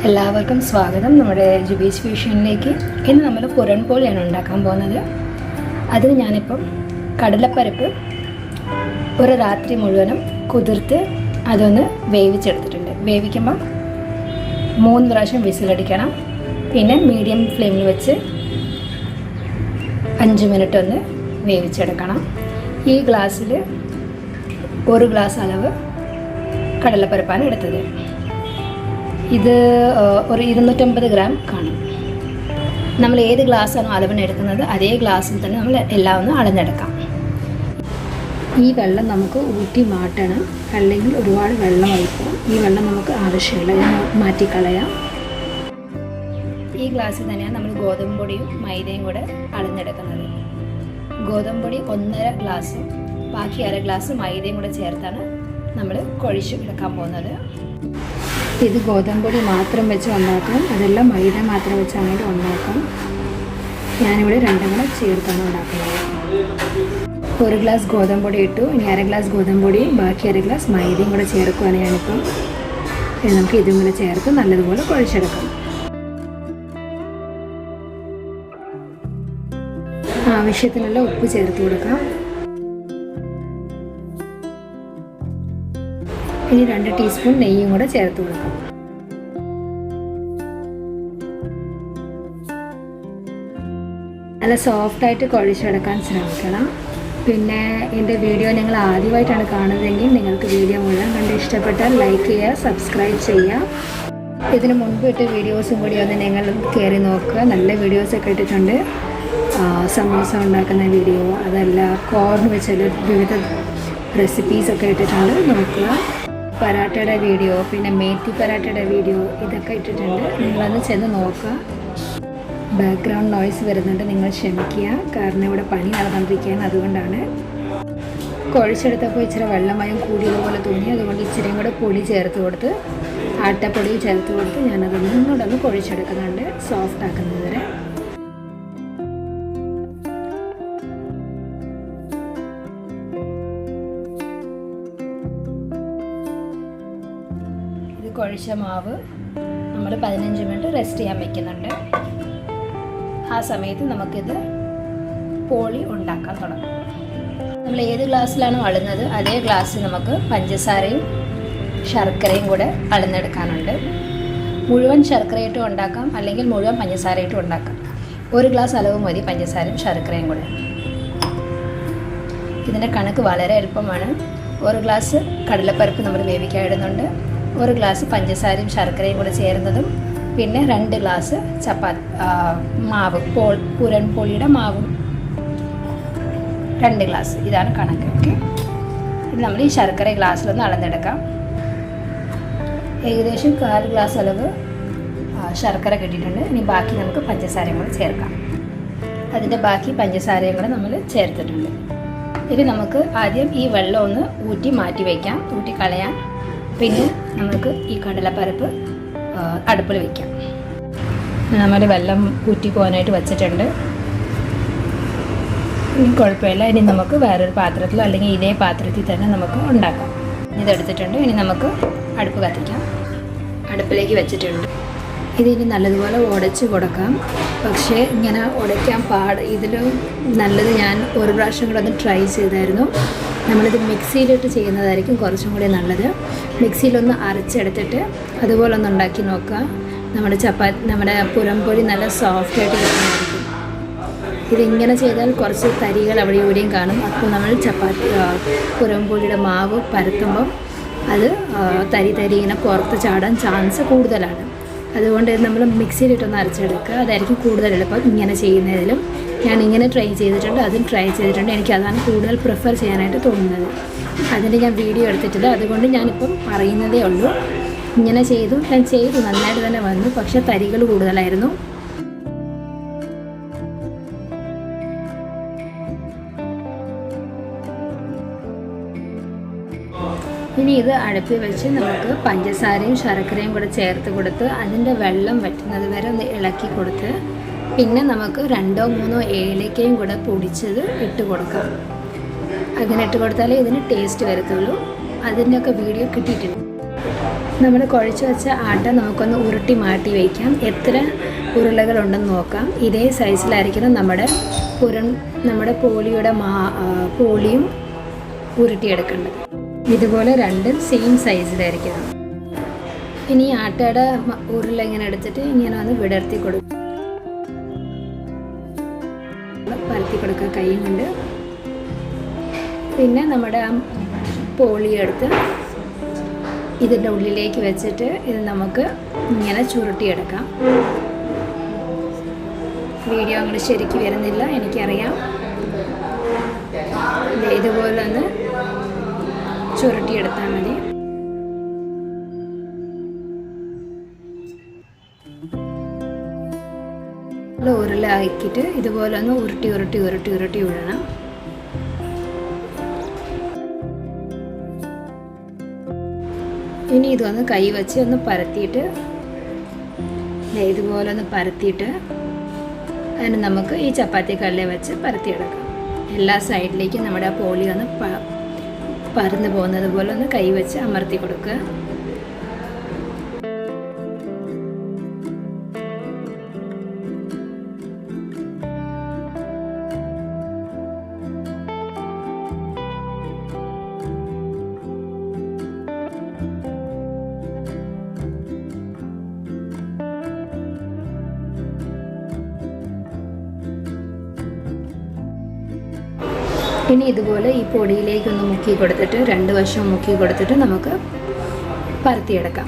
എല്ലാവർക്കും സ്വാഗതം നമ്മുടെ ജുബീസ് ഫ്യൂഷനിലേക്ക്. ഇന്ന് നമ്മൾ പുരൺപോളിയാണ് ഉണ്ടാക്കാൻ പോകുന്നത്. അതിന് ഞാനിപ്പം കടലപ്പരിപ്പ് ഒരു രാത്രി മുഴുവനും കുതിർത്ത് അതൊന്ന് വേവിച്ചെടുത്തിട്ടുണ്ട്. വേവിക്കുമ്പം 3 പ്രാവശ്യം വിസിലടിക്കണം. പിന്നെ മീഡിയം ഫ്ലെയിമിൽ വെച്ച് 5 മിനിറ്റ് ഒന്ന് വേവിച്ചെടുക്കണം. ഈ ഗ്ലാസ്സിൽ 1 ഗ്ലാസ് അളവ് കടലപ്പരിപ്പാണ് എടുത്തത്. ഇത് ഒരു 250 ഗ്രാം കാണും. നമ്മൾ ഏത് ഗ്ലാസ്സാണോ അളവിന് എടുക്കുന്നത് അതേ ഗ്ലാസ്സിൽ തന്നെ നമ്മൾ എല്ലാം ഒന്ന് അളന്നെടുക്കാം. ഈ വെള്ളം നമുക്ക് ഊറ്റി മാറ്റണം, അല്ലെങ്കിൽ ഒരുപാട് വെള്ളമായിപ്പോൾ ഈ വെള്ളം നമുക്ക് ആവശ്യമില്ല, ഇത് മാറ്റിക്കളയാം. ഈ ഗ്ലാസ്സിൽ തന്നെയാണ് നമ്മൾ ഗോതമ്പ് പൊടിയും മൈദയും കൂടെ അളന്നെടുക്കുന്നത്. ഗോതമ്പ് പൊടി 1.5 ഗ്ലാസ്, ബാക്കി 1/2 ഗ്ലാസ് മൈദയും കൂടെ ചേർത്താണ് നമ്മൾ കുഴച്ച് എടുക്കാൻ പോകുന്നത്. ഇത് ഗോതമ്പ് പൊടി മാത്രം വെച്ച് ഉണ്ടാക്കാം, അതെല്ലാം മൈദ മാത്രം വെച്ചാണെങ്കിൽ ഉണ്ടാക്കാം. ഞാനിവിടെ 2 കൂടെ ചേർത്താണ് ഉണ്ടാക്കുന്നത്. 1 ഗ്ലാസ് ഗോതമ്പ് പൊടി ഇട്ടു, ഇനി 1/2 ഗ്ലാസ് ഗോതമ്പ് പൊടിയും ബാക്കി 1/2 ഗ്ലാസ് മൈദയും കൂടെ ചേർക്കുകയാണ് ഞാനിപ്പം. നമുക്ക് ഇതും കൂടെ ചേർത്ത് നല്ലതുപോലെ കുഴച്ചെടുക്കാം. ആവശ്യത്തിനുള്ള ഉപ്പ് ചേർത്ത് കൊടുക്കാം. ഇനി 2 ടീസ്പൂൺ നെയ്യും കൂടെ ചേർത്ത് കൊടുക്കാം. നല്ല സോഫ്റ്റായിട്ട് കുഴച്ചെടുക്കാൻ ശ്രമിക്കണം. പിന്നെ എൻ്റെ വീഡിയോ നിങ്ങൾ ആദ്യമായിട്ടാണ് കാണുന്നതെങ്കിൽ നിങ്ങൾക്ക് വീഡിയോ മുഴുവൻ കണ്ട് ഇഷ്ടപ്പെട്ടാൽ ലൈക്ക് ചെയ്യുക, സബ്സ്ക്രൈബ് ചെയ്യുക. ഇതിന് മുൻപ് ഇട്ട വീഡിയോസും കൂടി ഒന്ന് നിങ്ങൾ കയറി നോക്കുക. നല്ല വീഡിയോസൊക്കെ ഇട്ടിട്ടുണ്ട്. സമോസ ഉണ്ടാക്കുന്ന വീഡിയോ, അതല്ല കോർൺ വെച്ചുള്ള വിവിധ റെസിപ്പീസൊക്കെ ഇട്ടിട്ടുണ്ട്, നോക്കുക. പരാട്ടയുടെ വീഡിയോ, പിന്നെ മേത്തി പരാട്ടയുടെ വീഡിയോ, ഇതൊക്കെ ഇട്ടിട്ടുണ്ട്. നിങ്ങളത് ചെന്ന് നോക്കുക. ബാക്ക്ഗ്രൗണ്ട് നോയ്സ് വരുന്നുണ്ട്, നിങ്ങൾ ക്ഷമിക്കുക, കാരണം ഇവിടെ പണി നടന്നുകൊണ്ടിരിക്കുകയാണ്, അതുകൊണ്ടാണ്. കുഴച്ചെടുത്തപ്പോൾ ഇച്ചിരി വെള്ളമയം കൂടിയതുപോലെ തോന്നി, അതുകൊണ്ട് ഇച്ചിരിയും കൂടെ പൊടി ചേർത്ത് കൊടുത്ത്, ആട്ടപ്പൊടി ചേർത്ത് കൊടുത്ത് ഞാനതൊന്നും കൂടെ ഒന്ന് കുഴച്ചെടുക്കുന്നുണ്ട്, സോഫ്റ്റ് ആക്കുന്നത് വരെ. കുഴച്ച മാവ് നമ്മൾ 15 മിനിറ്റ് റെസ്റ്റ് ചെയ്യാൻ വെക്കുന്നുണ്ട്. ആ സമയത്ത് നമുക്കിത് പോളി ഉണ്ടാക്കാൻ തുടങ്ങും. നമ്മൾ ഏത് ഗ്ലാസ്സിലാണോ അളന്നത് അതേ ഗ്ലാസ്സിൽ നമുക്ക് പഞ്ചസാരയും ശർക്കരയും കൂടെ അളന്നെടുക്കാനുണ്ട്. മുഴുവൻ ശർക്കരയിട്ടും ഉണ്ടാക്കാം, അല്ലെങ്കിൽ മുഴുവൻ പഞ്ചസാരയിട്ടും ഉണ്ടാക്കാം. 1 ഗ്ലാസ് അളവ് മതി പഞ്ചസാരയും ശർക്കരയും കൂടെ. ഇതിൻ്റെ കണക്ക് വളരെ എളുപ്പമാണ്. 1 ഗ്ലാസ് കടലപ്പരിപ്പ് നമ്മൾ വേവിക്കാൻ ഇടുന്നുണ്ട്, 1 ഗ്ലാസ് പഞ്ചസാരയും ശർക്കരയും കൂടെ ചേരുന്നതും, പിന്നെ 2 ഗ്ലാസ് മാവ്, പുരൺപോളിയുടെ മാവും 2 ഗ്ലാസ്. ഇതാണ് കണക്ക്. ഓക്കെ, ഇത് നമ്മൾ ഈ ശർക്കര ഗ്ലാസ്സിലൊന്ന് അളന്നെടുക്കാം. ഏകദേശം 1/4 ഗ്ലാസ് അളവ് ശർക്കര കിട്ടിയിട്ടുണ്ട്. ഇനി ബാക്കി നമുക്ക് പഞ്ചസാരയും കൂടെ ചേർക്കാം. അതിൻ്റെ ബാക്കി പഞ്ചസാരയും കൂടെ നമ്മൾ ചേർത്തിട്ടുണ്ട്. ഇനി നമുക്ക് ആദ്യം ഈ വെള്ളം ഒന്ന് ഊറ്റി മാറ്റി വയ്ക്കാം, ഊറ്റി കളയാം. പിന്നെ നമുക്ക് ഈ കടലപ്പരിപ്പ് അടുപ്പിൽ വയ്ക്കാം. നമ്മൾ വെള്ളം ഊറ്റി പോകാനായിട്ട് വച്ചിട്ടുണ്ട്. ഇനി കുഴപ്പമില്ല. ഇനി നമുക്ക് വേറൊരു പാത്രത്തിലോ അല്ലെങ്കിൽ ഇതേ പാത്രത്തിൽ തന്നെ നമുക്ക് ഉണ്ടാക്കാം. ഇതെടുത്തിട്ടുണ്ട്. ഇനി നമുക്ക് അടുപ്പ് കത്തിക്കാം. അടുപ്പിലേക്ക് വെച്ചിട്ടുണ്ട്. ഇതിനി നല്ലതുപോലെ ഉടച്ച് കൊടുക്കാം. പക്ഷേ ഇങ്ങനെ ഉടയ്ക്കാൻ ഇതിൽ നല്ലത്, ഞാൻ 1 പ്രാവശ്യം കൂടെ ഒന്ന് ട്രൈ ചെയ്തായിരുന്നു. നമ്മളിത് മിക്സിയിലിട്ട് ചെയ്യുന്നതായിരിക്കും കുറച്ചും കൂടി നല്ലത്. മിക്സിയിലൊന്ന് അരച്ചെടുത്തിട്ട് അതുപോലെ ഒന്ന് ഉണ്ടാക്കി നോക്കുക. നമ്മുടെ പുരൺപോളി നല്ല സോഫ്റ്റായിട്ട് കിട്ടുന്നതായിരിക്കും. ഇതിങ്ങനെ ചെയ്താൽ കുറച്ച് തരികൾ അവിടെ ഇവിടെയും കാണും. അപ്പോൾ നമ്മൾ പുരൺപോളിയുടെ മാവ് പരത്തുമ്പം അത് തരി ഇങ്ങനെ പുറത്ത് ചാടാൻ ചാൻസ് കൂടുതലാണ്. അതുകൊണ്ട് നമ്മൾ മിക്സിയിലിട്ടൊന്ന് അരച്ചെടുക്കുക, അതായിരിക്കും കൂടുതൽ എളുപ്പം. ഇങ്ങനെ ചെയ്യുന്നതിലും ഞാൻ ഇങ്ങനെ ട്രൈ ചെയ്തിട്ടുണ്ട്, അതും ട്രൈ ചെയ്തിട്ടുണ്ട്. എനിക്കതാണ് കൂടുതൽ പ്രിഫർ ചെയ്യാനായിട്ട് തോന്നുന്നത്. അതിൻ്റെ ഞാൻ വീഡിയോ എടുത്തിട്ടില്ല, അതുകൊണ്ട് ഞാനിപ്പം പറയുന്നതേ ഉള്ളൂ. ഇങ്ങനെ ഞാൻ ചെയ്തു, നന്നായിട്ട് തന്നെ വന്നു. പക്ഷേ തരികൾ കൂടുതലായിരുന്നു. ഇനി ഇത് അടുപ്പിൽ വെച്ച് നമുക്ക് പഞ്ചസാരയും ശർക്കരയും കൂടെ ചേർത്ത് കൊടുത്ത് അതിൻ്റെ വെള്ളം വറ്റുന്നത് വരെ ഒന്ന് ഇളക്കി കൊടുത്ത്, പിന്നെ നമുക്ക് 2-3 ഏലക്കയും കൂടെ പൊടിച്ചത് ഇട്ട് കൊടുക്കാം. അങ്ങനെ ഇട്ട് കൊടുത്താലേ ഇതിന് ടേസ്റ്റ് വരത്തുള്ളൂ. അതിൻ്റെയൊക്കെ വീഡിയോ കിട്ടിയിട്ടുണ്ട്. നമ്മൾ കുഴച്ച് വെച്ച ആട്ട നമുക്കൊന്ന് ഉരുട്ടി മാറ്റി വയ്ക്കാം. എത്ര ഉരുളകളുണ്ടെന്ന് നോക്കാം. ഇതേ സൈസിലായിരിക്കണം നമ്മുടെ പോളിയും ഉരുട്ടിയെടുക്കേണ്ടത്. ഇതുപോലെ രണ്ടും സെയിം സൈസിലായിരിക്കണം. ഇനി ആട്ടയുടെ ഉരുള ഇങ്ങനെ എടുത്തിട്ട് ഇങ്ങനെ ഒന്ന് വിടർത്തി കൊടുക്കും. പരത്തി കൊടുക്കുക കൈ കൊണ്ട്. പിന്നെ നമ്മുടെ ആ പോളിയെടുത്ത് ഇതിൻ്റെ ഉള്ളിലേക്ക് വെച്ചിട്ട് ഇത് നമുക്ക് ഇങ്ങനെ ചുരുട്ടിയെടുക്കാം. വീഡിയോ അങ്ങോട്ട് ശരിക്ക് വരുന്നില്ല, എനിക്കറിയാം. ഇതുപോലെ ഒന്ന് ചുരുട്ടിയെടുത്താൽ മതി. ഉരുളാക്കിയിട്ട് ഇതുപോലെ ഒന്ന് ഉരുട്ടി വിടണം. ഇനി ഇതൊന്ന് കൈ വെച്ച് ഒന്ന് പരത്തിയിട്ട് ഇതുപോലെ ഒന്ന് പരത്തിയിട്ട് അതിന് നമുക്ക് ഈ ചപ്പാത്തി കല്ലിൽ വെച്ച് പരത്തിയെടുക്കാം. എല്ലാ സൈഡിലേക്കും നമ്മുടെ ആ പോളി ഒന്ന് പരന്ന് പോകുന്നത് പോലെ ഒന്ന് കൈ വെച്ച് അമർത്തി കൊടുക്കുക. ഇനി ഇതുപോലെ ഈ പൊടിയിലേക്കൊന്ന് മുക്കി കൊടുത്തിട്ട് 2 വശവും മുക്കി കൊടുത്തിട്ട് നമുക്ക് പരത്തിയെടുക്കാം.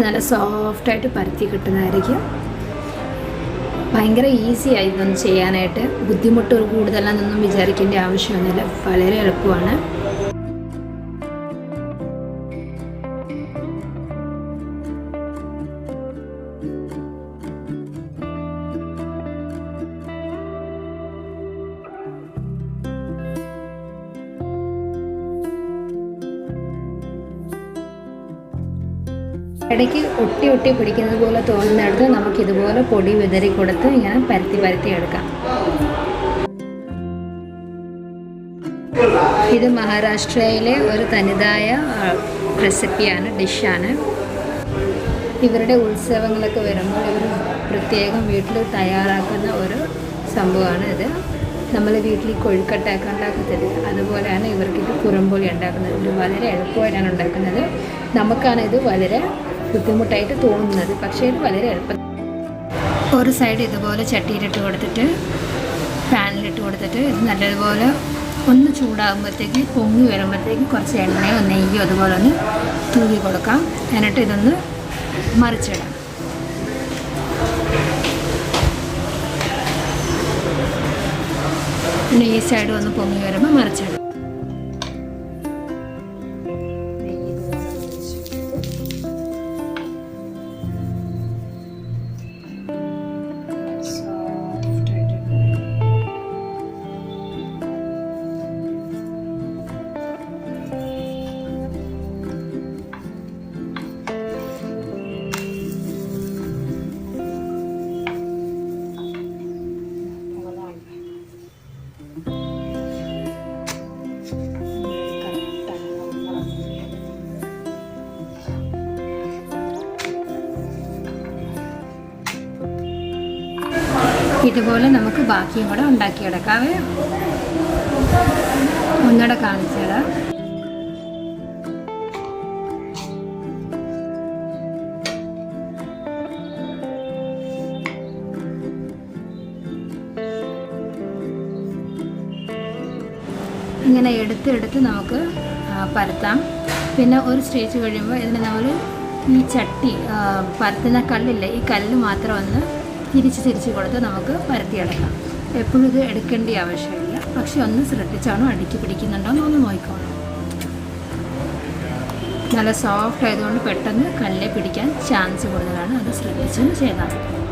നല്ല സോഫ്റ്റായിട്ട് പരത്തി കിട്ടുന്നതായിരിക്കും. ഭയങ്കര ഈസിയായി ഇതൊന്ന് ചെയ്യാനായിട്ട്. ബുദ്ധിമുട്ട് കൂടുതലാണെന്നൊന്നും വിചാരിക്കേണ്ട ആവശ്യമൊന്നുമില്ല, വളരെ എളുപ്പമാണ്. ഇടയ്ക്ക് ഒട്ടി പിടിക്കുന്നത് പോലെ തോന്നുന്നിടത്ത് നമുക്കിതുപോലെ പൊടി വിതറി കൊടുത്ത് ഇങ്ങനെ പരത്തി എടുക്കാം. ഇത് മഹാരാഷ്ട്രയിലെ ഒരു തനതായ റെസിപ്പിയാണ്, ഡിഷാണ്. ഇവരുടെ ഉത്സവങ്ങളൊക്കെ വരുമ്പോൾ ഇവർ പ്രത്യേകം വീട്ടിൽ തയ്യാറാക്കുന്ന ഒരു സംഭവമാണ് ഇത്. നമ്മൾ വീട്ടിൽ കൊഴുക്കട്ടയൊക്കെ ഉണ്ടാക്കത്തില്ല, അതുപോലെയാണ് ഇവർക്കിത് കുറുമ്പൊളി ഉണ്ടാക്കുന്നത്. ഇത് വളരെ എളുപ്പമായിട്ടാണ് ഉണ്ടാക്കുന്നത്. നമുക്കാണ് ഇത് വളരെ ബുദ്ധിമുട്ടായിട്ട് തോന്നുന്നത്, പക്ഷേ ഇത് വളരെ എളുപ്പം. ഒരു സൈഡ് ഇതുപോലെ ചട്ടിയിലിട്ട് കൊടുത്തിട്ട് പാനിലിട്ട് കൊടുത്തിട്ട് ഇത് നല്ലതുപോലെ ഒന്ന് ചൂടാകുമ്പോഴത്തേക്ക് പൊങ്ങി വരുമ്പോഴത്തേക്ക് കുറച്ച് എണ്ണയോ നെയ്യോ അതുപോലെ ഒന്ന് തൂക്കി കൊടുക്കാം. എന്നിട്ട് ഇതൊന്ന് മറിച്ചിടാം. പിന്നെ ഈ സൈഡ് ഒന്ന് പൊങ്ങി വരുമ്പോൾ മറിച്ചിടാം. ഇതുപോലെ നമുക്ക് ബാക്കിയും കൂടെ ഉണ്ടാക്കിയെടുക്കാവേ. ഒന്നുകൂടെ കാണിച്ചു തരാം. ഇങ്ങനെ എടുത്ത് നമുക്ക് പരത്താം. പിന്നെ ഒരു സ്റ്റേജ് കഴിയുമ്പോൾ ഇതിന് നമ്മൾ ഈ ചട്ടി പരത്തുന്ന കല്ലില്ലേ, ഈ കല്ല് മാത്രം ഒന്ന് തിരിച്ച് കൊടുത്ത് നമുക്ക് പരത്തിയെടുക്കാം. എപ്പോഴും ഇത് എടുക്കേണ്ട ആവശ്യമില്ല, പക്ഷെ ഒന്ന് ശ്രദ്ധിച്ചാണോ അടുക്കി പിടിക്കുന്നുണ്ടോ എന്ന് നോക്കിക്കോണം. നല്ല സോഫ്റ്റ് ആയതുകൊണ്ട് പെട്ടെന്ന് കല്ലിൽ പിടിക്കാൻ ചാൻസ് കൂടുതലാണ്, അത് ശ്രദ്ധിച്ചൊന്ന് ചെയ്താൽ മതി.